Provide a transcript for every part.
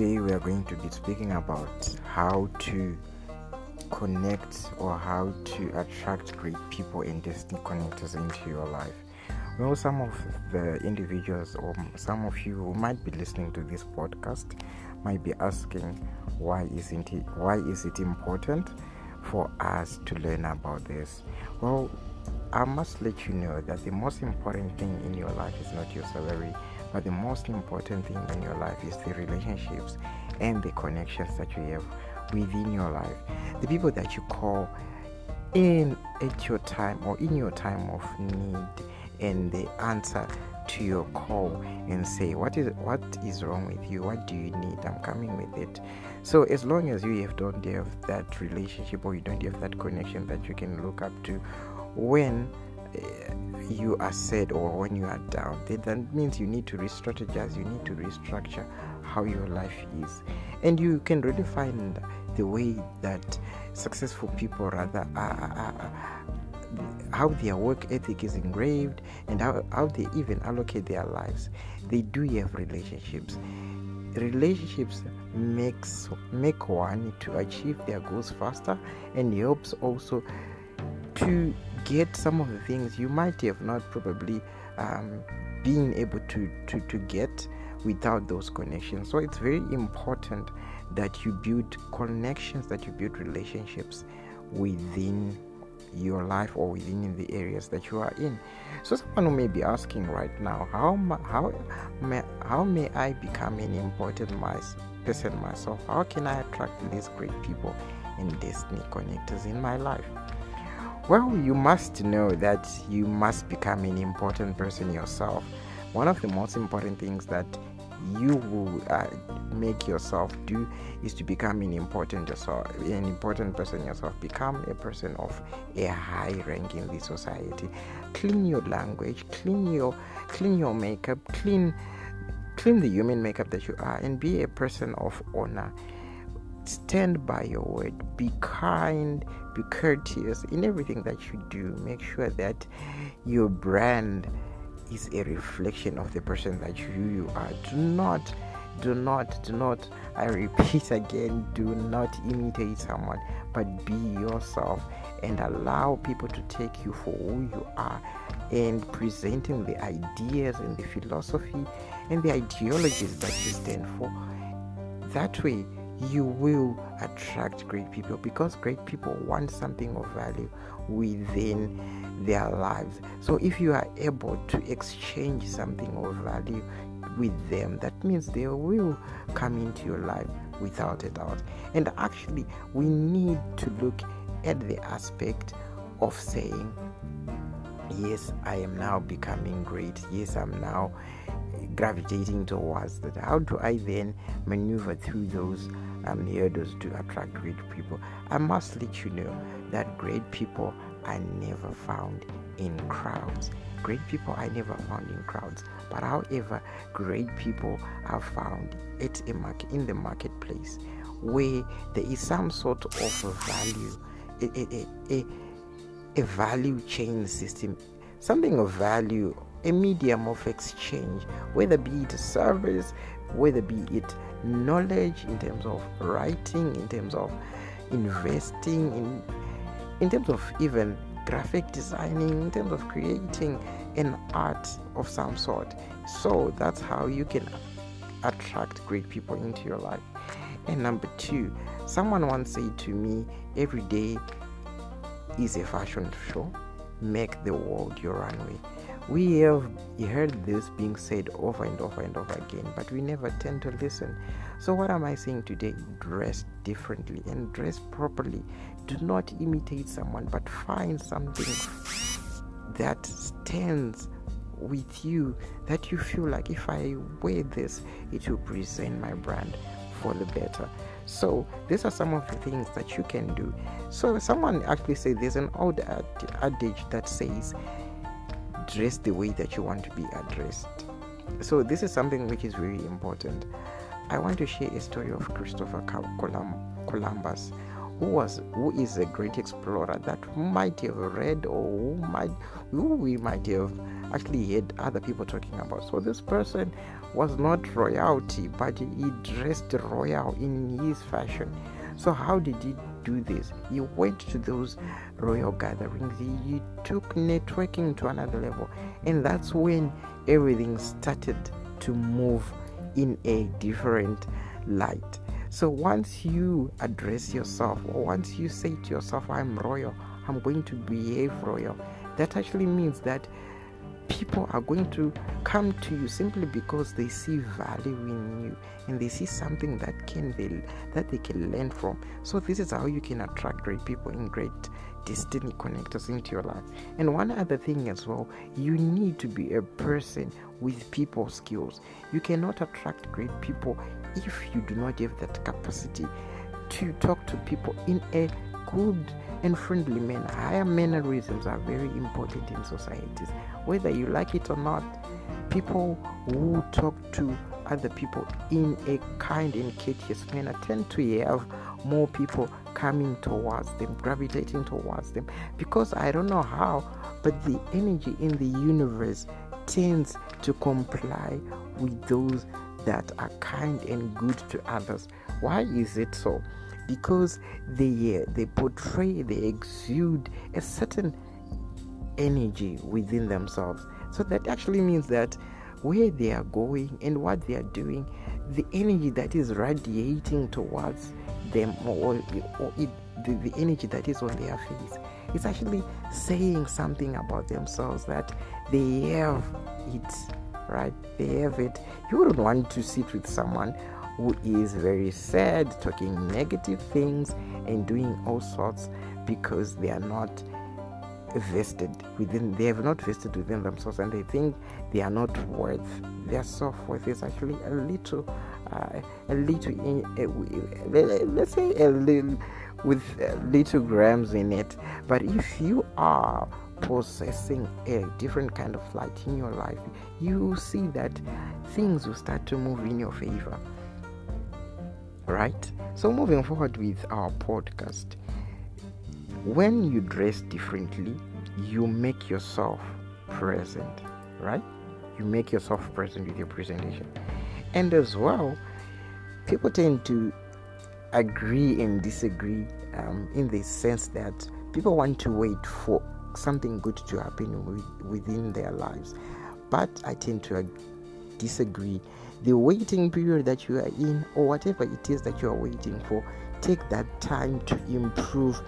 Today we are going to be speaking about how to connect or how to attract great people and destiny connectors into your life. Well, some of the individuals or some of you who might be listening to this podcast might be asking, why is it important for us to learn about this? Well, I must let you know that the most important thing in your life is not your salary, but the most important thing in your life is the relationships and the connections that you have within your life. The people that you call in at your time or in your time of need, and they answer to your call and say, what is wrong with you? What do you need? I'm coming with it. So as long as you don't have that relationship or you don't have that connection that you can look up to when you are sad or when you are down, that means you need to re-strategize, you need to restructure how your life is. And you can really find the way that successful people rather how their work ethic is engraved and how they even allocate their lives. They do have relationships. Relationships make one to achieve their goals faster and helps also to get some of the things you might have not probably been able to get without those connections. So it's very important that you build connections, that you build relationships within your life or within the areas that you are in. So someone who may be asking right now, how may I become an important person myself? How can I attract these great people and destiny connectors in my life? Well, you must know that you must become an important person yourself. One of the most important things that you will make yourself do is to become an important person yourself. Become a person of a high rank in the society. Clean your language, clean your makeup, clean the human makeup that you are, and be a person of honor. Stand by your word. Be kind, be courteous in everything that you do. Make sure that your brand is a reflection of the person that you are. Do not, I repeat again, do not imitate someone, but be yourself and allow people to take you for who you are, and presenting the ideas and the philosophy and the ideologies that you stand for. That way you will attract great people, because great people want something of value within their lives. So if you are able to exchange something of value with them, that means they will come into your life without a doubt. And actually, we need to look at the aspect of saying, yes, I am now becoming great. Yes, I'm now gravitating towards that. How do I then maneuver through those hurdles to attract great people? I must let you know that great people are never found in crowds. Great people are never found in crowds. But however, great people are found in the marketplace, where there is some sort of value, a value chain system, something of value, a medium of exchange, whether be it service, whether be it knowledge in terms of writing, in terms of investing, in terms of even graphic designing, in terms of creating an art of some sort. So that's how you can attract great people into your life. And number 2, someone once said to me, every day is a fashion show. Make the world your runway. We have heard this being said over and over and over again, but we never tend to listen. So what am I saying today? Dress differently and dress properly. Do not imitate someone, but find something that stands with you, that you feel like, if I wear this, it will present my brand for the better. So these are some of the things that you can do. So someone actually said there's an old adage that says, dress the way that you want to be addressed. So this is something which is very important. I want to share a story of Christopher Columbus, who is a great explorer that might have read, or who we might have actually heard other people talking about. So this person was not royalty, but he dressed royal in his fashion. So how did he do this? He went to those royal gatherings. He took networking to another level, and that's when everything started to move in a different light. So once you address yourself, or once you say to yourself, I'm royal, I'm going to behave royal, that actually means that people are going to come to you simply because they see value in you, and they see something that they can learn from. So this is how you can attract great people and great destiny connectors into your life. And one other thing as well, you need to be a person with people skills. You cannot attract great people if you do not have that capacity to talk to people in a good and friendly manner. Higher mannerisms are very important in societies, whether you like it or not. People who talk to other people in a kind and courteous manner tend to have more people coming towards them, gravitating towards them, because I don't know how, but the energy in the universe tends to comply with those that are kind and good to others. Why is it so? Because they portray, they exude a certain energy within themselves. So that actually means that where they are going and what they are doing, the energy that is radiating towards them, or the energy that is on their face, is actually saying something about themselves, that they have it, right? They have it. You wouldn't want to sit with someone who is very sad, talking negative things and doing all sorts, because they are not vested within, they have not vested within themselves, and they think they are not worth. Their self-worth is actually a little let's say a little, with little grams in it. But if you are possessing a different kind of light in your life, you see that things will start to move in your favor, right? So moving forward with our podcast, when you dress differently, you make yourself present, right? You make yourself present with your presentation. And as well, people tend to agree and disagree in the sense that people want to wait for something good to happen within their lives. But I tend to disagree. The waiting period that you are in, or whatever it is that you are waiting for, take that time to improve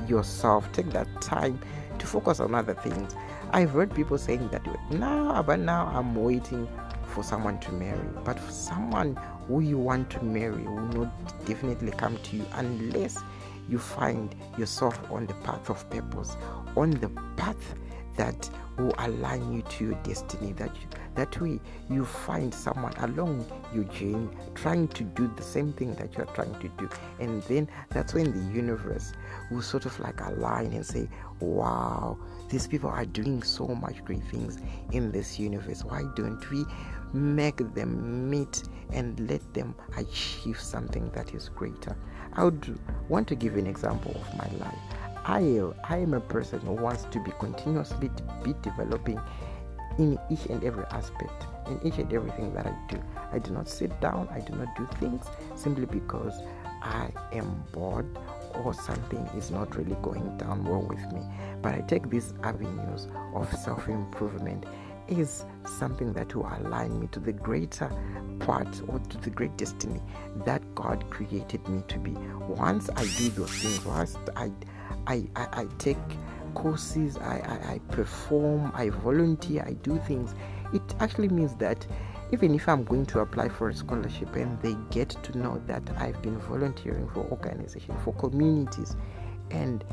yourself. Take that time to focus on other things. I've heard people saying that now I'm waiting for someone to marry, but for someone who you want to marry will not definitely come to you unless you find yourself on the path of purpose, on the path that will align you to your destiny. That way you find someone along your journey trying to do the same thing that you are trying to do, and then that's when the universe will sort of like align and say, wow, these people are doing so much great things in this universe. Why don't we make them meet and let them achieve something that is greater? I would want to give an example of my life. I am a person who wants to be continuously developing in each and every aspect, in each and everything that I do. I do not sit down, I do not do things simply because I am bored or something is not really going down well with me. But I take these avenues of self-improvement is something that will align me to the greater part, or to the great destiny that God created me to be. Once I do those things, once I take courses, I perform, I volunteer, I do things, it actually means that even if I'm going to apply for a scholarship and they get to know that I've been volunteering for organizations, for communities, and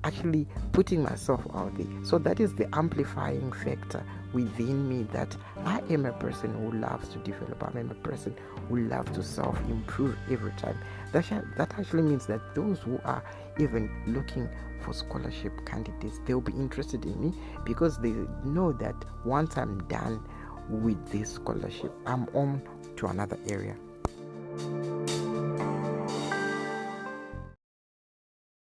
actually putting myself out there, so that is the amplifying factor within me, that I am a person who loves to develop. I am a person who loves to self-improve every time. That actually means that those who are even looking for scholarship candidates, they'll be interested in me, because they know that once I'm done with this scholarship, I'm on to another area.